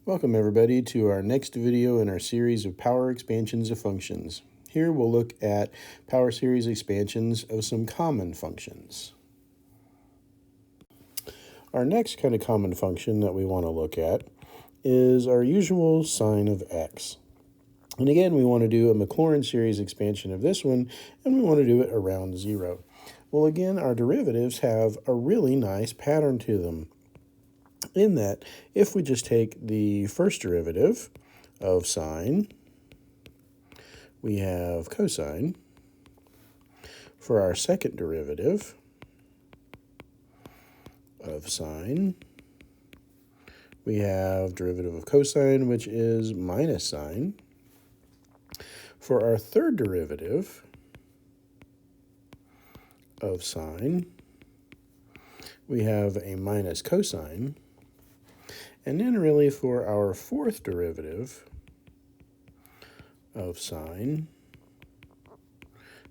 Welcome everybody to our next video in our series of power expansions of functions. Here we'll look at power series expansions of some common functions. Our next kind of common function that we want to look at is our usual sine of x. And again, we want to do a Maclaurin series expansion of this one, and we want to do it around 0. Well, again, our derivatives have a really nice pattern to them, in that if we just take the first derivative of sine, we have cosine. For our second derivative of sine, we have derivative of cosine, which is minus sine. For our third derivative of sine, we have a minus cosine. And then really for our fourth derivative of sine,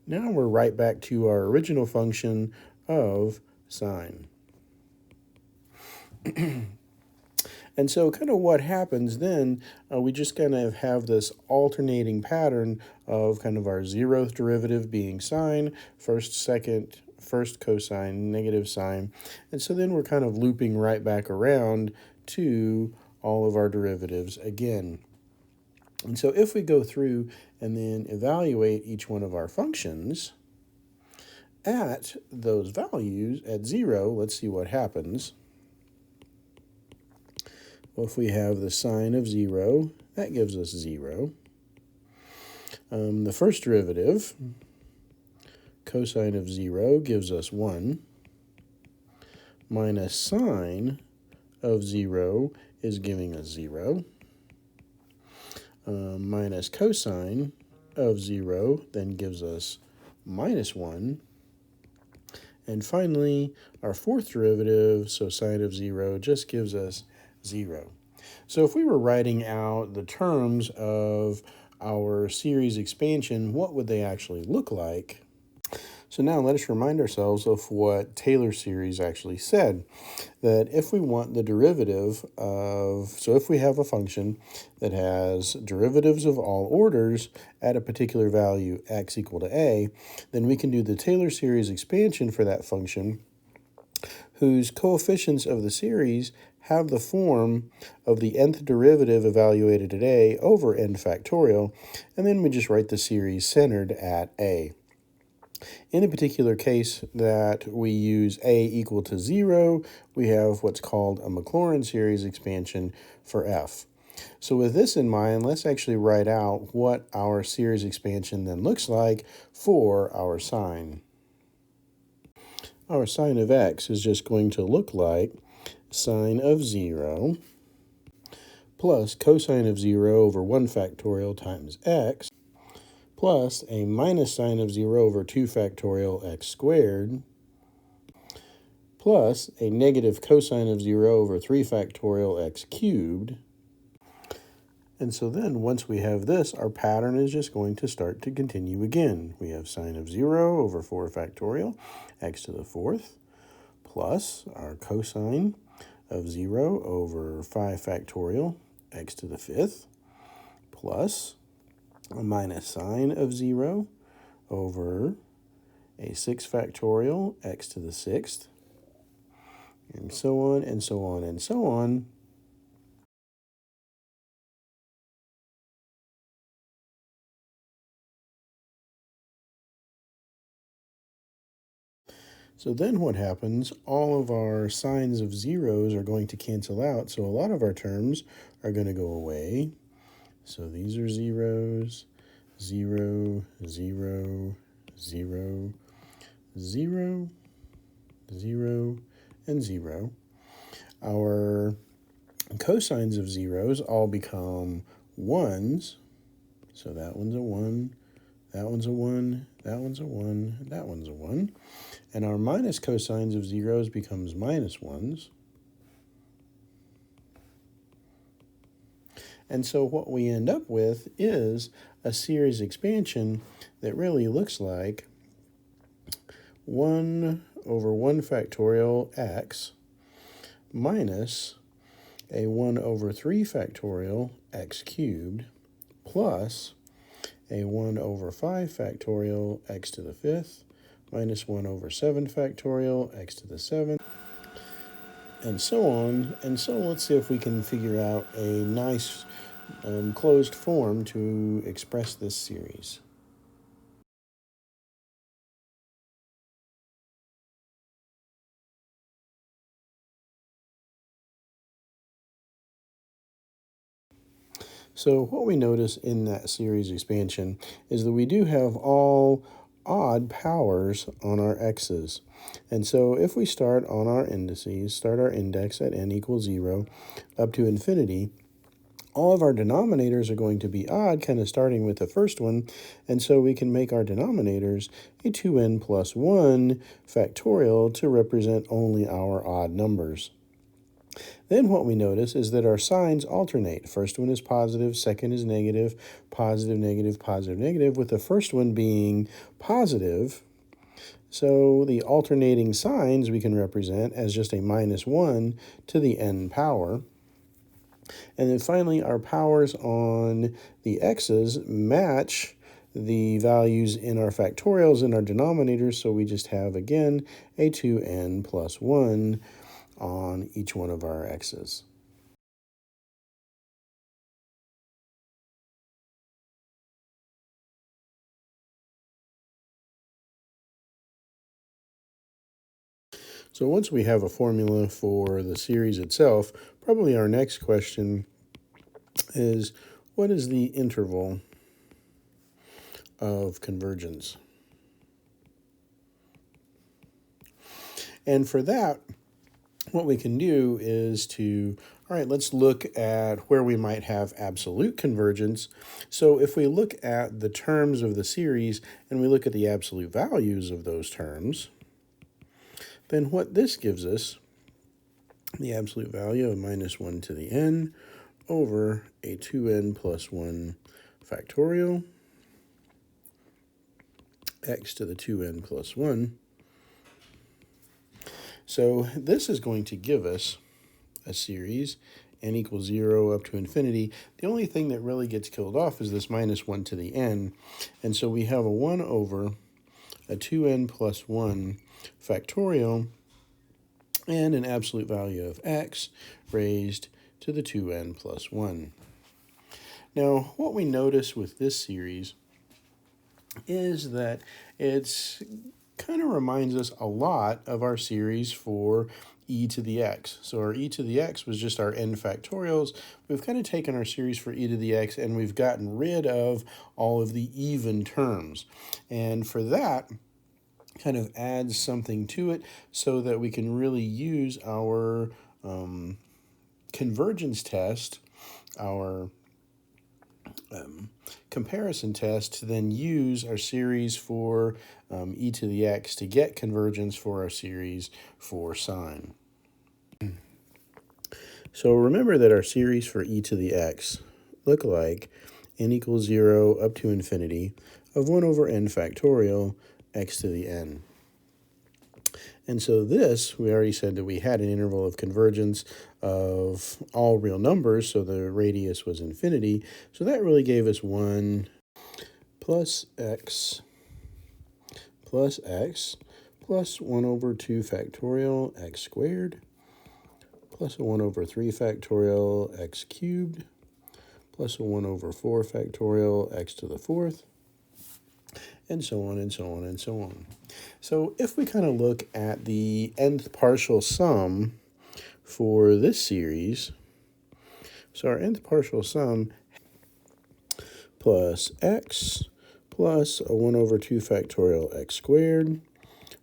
now we're right back to our original function of sine. And so kind of what happens then, we just kind of have this alternating pattern of kind of our 0th derivative being sine, first, second, first cosine, negative sine. And so then we're kind of looping right back around to all of our derivatives again. And so if we go through and then evaluate each one of our functions at those values, at 0, let's see what happens. Well, if we have the sine of 0, that gives us 0. The first derivative, cosine of 0, gives us 1. Minus sine of 0 is giving us 0. Minus cosine of 0 then gives us minus 1. And finally, our fourth derivative, so sine of 0, just gives us 0. So if we were writing out the terms of our series expansion, what would they actually look like? So now let us remind ourselves of what Taylor's series actually said, that if we want the derivative of, so if we have a function that has derivatives of all orders at a particular value x equal to a, then we can do the Taylor series expansion for that function whose coefficients of the series have the form of the nth derivative evaluated at a over n factorial, and then we just write the series centered at a. In a particular case that we use a equal to 0, we have what's called a Maclaurin series expansion for f. So with this in mind, let's actually write out what our series expansion then looks like for our sine. Our sine of x is just going to look like sine of 0 plus cosine of 0 over 1 factorial times x plus a minus sine of 0 over 2 factorial x squared plus a negative cosine of 0 over 3 factorial x cubed. And so then once we have this, our pattern is just going to start to continue again. We have sine of 0 over 4 factorial x to the 4th plus our cosine of 0 over 5 factorial x to the 5th plus a minus sine of 0 over a 6 factorial x to the 6th, and so on, and so on, and so on. So then what happens, all of our sines of zeros are going to cancel out, so a lot of our terms are going to go away. So these are zeros, 0, 0, 0, 0, 0, and 0. Our cosines of zeros all become 1s. So that one's a 1, that one's a 1, that one's a 1, that one's a 1. And our minus cosines of zeros becomes minus 1s. And so what we end up with is a series expansion that really looks like 1 over 1 factorial x minus a 1 over 3 factorial x cubed plus a 1 over 5 factorial x to the 5th minus 1 over 7 factorial x to the 7th, and so on. And so let's see if we can figure out a nice closed form to express this series. So what we notice in that series expansion is that we do have all odd powers on our x's. And so if we start on our indices, start our index at n equals 0 up to infinity, all of our denominators are going to be odd, kind of starting with the first one, and so we can make our denominators a 2n plus 1 factorial to represent only our odd numbers. Then what we notice is that our signs alternate. First one is positive, second is negative, positive, negative, positive, negative, with the first one being positive. So the alternating signs we can represent as just a minus 1 to the n power. And then finally, our powers on the x's match the values in our factorials in our denominators, so we just have, again, a 2n plus 1 on each one of our x's. So once we have a formula for the series itself, probably our next question is, what is the interval of convergence? And for that, what we can do is all right, let's look at where we might have absolute convergence. So if we look at the terms of the series and we look at the absolute values of those terms, then what this gives us, the absolute value of minus 1 to the n over a 2n plus 1 factorial x to the 2n plus 1. So this is going to give us a series, n equals 0 up to infinity. The only thing that really gets killed off is this minus 1 to the n. And so we have a 1 over a 2n plus 1 factorial and an absolute value of x raised to the 2n plus 1. Now, what we notice with this series is that it's kind of reminds us a lot of our series for e to the x. So our e to the x was just our n factorials. We've kind of taken our series for e to the x and we've gotten rid of all of the even terms. And for that, kind of adds something to it so that we can really use our convergence test, our comparison test, to then use our series for e to the x to get convergence for our series for sine. So remember that our series for e to the x look like n equals 0 up to infinity of 1 over n factorial x to the n. And so this, we already said that we had an interval of convergence of all real numbers, so the radius was infinity. So that really gave us 1 plus x plus 1 over 2 factorial x squared plus a 1 over 3 factorial x cubed plus a 1 over 4 factorial x to the 4th, and so on and so on and so on. So if we kind of look at the nth partial sum for this series, so our nth partial sum plus x plus a 1 over 2 factorial x squared,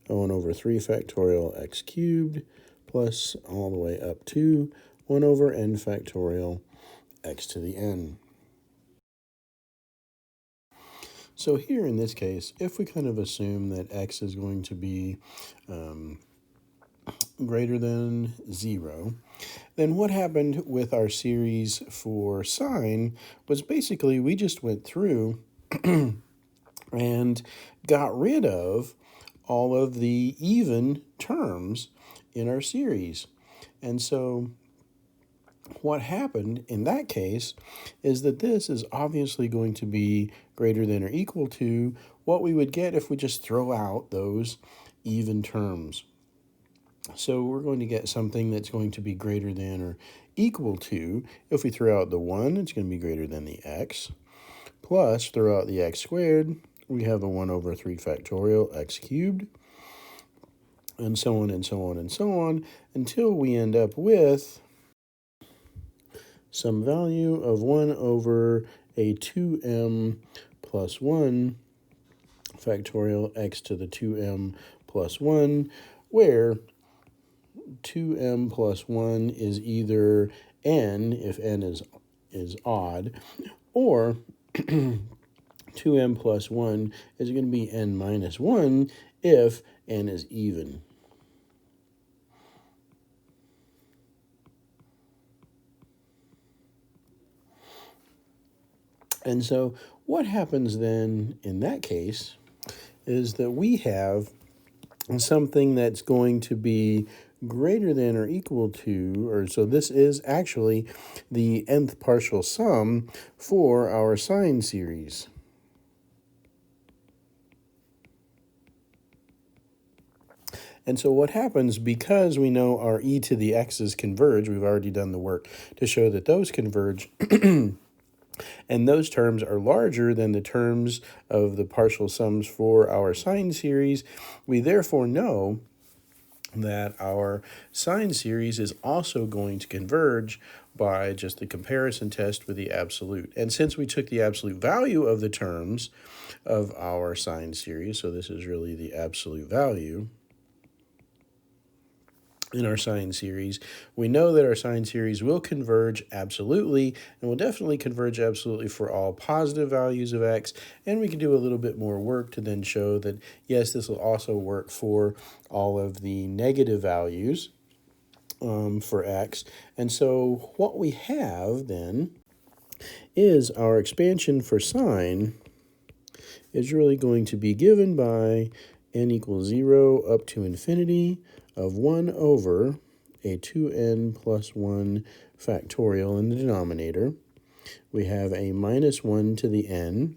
a 1 over 3 factorial x cubed, plus all the way up to 1 over n factorial x to the n. So here in this case, if we kind of assume that x is going to be greater than 0, then what happened with our series for sine was basically we just went through and got rid of all of the even terms in our series. And so what happened in that case is that this is obviously going to be greater than or equal to what we would get if we just throw out those even terms. So we're going to get something that's going to be greater than or equal to, if we throw out the 1, it's going to be greater than the x, plus throw out the x squared, we have a 1 over 3 factorial x cubed, and so on and so on and so on, until we end up with some value of 1 over a 2m plus 1 factorial x to the 2m plus 1, where 2m plus 1 is either n, if n is odd, or 2m plus 1 is going to be n minus 1 if n is even. And so what happens then in that case is that we have something that's going to be greater than or equal to, or so this is actually the nth partial sum for our sine series. And so what happens, because we know our e to the x's converge, we've already done the work to show that those converge, and those terms are larger than the terms of the partial sums for our sine series, we therefore know that our sine series is also going to converge by just the comparison test with the absolute. And since we took the absolute value of the terms of our sine series, so this is really the absolute value in our sine series, we know that our sine series will converge absolutely, and will definitely converge absolutely for all positive values of x, and we can do a little bit more work to then show that, yes, this will also work for all of the negative values for x. And so what we have then is our expansion for sine is really going to be given by n equals 0 up to infinity of 1 over a 2n plus 1 factorial in the denominator. We have a minus 1 to the n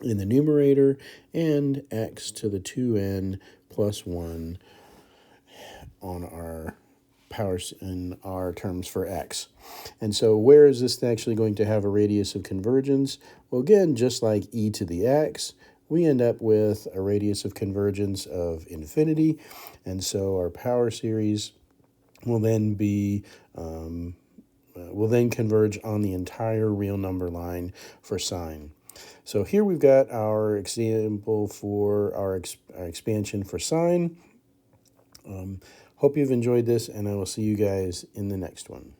in the numerator, and x to the 2n plus 1 on our powers in our terms for x. And so where is this actually going to have a radius of convergence? Well, again, just like e to the x, we end up with a radius of convergence of infinity, and so our power series will then be will then converge on the entire real number line for sine. So here we've got our example for our expansion for sine. Hope you've enjoyed this, and I will see you guys in the next one.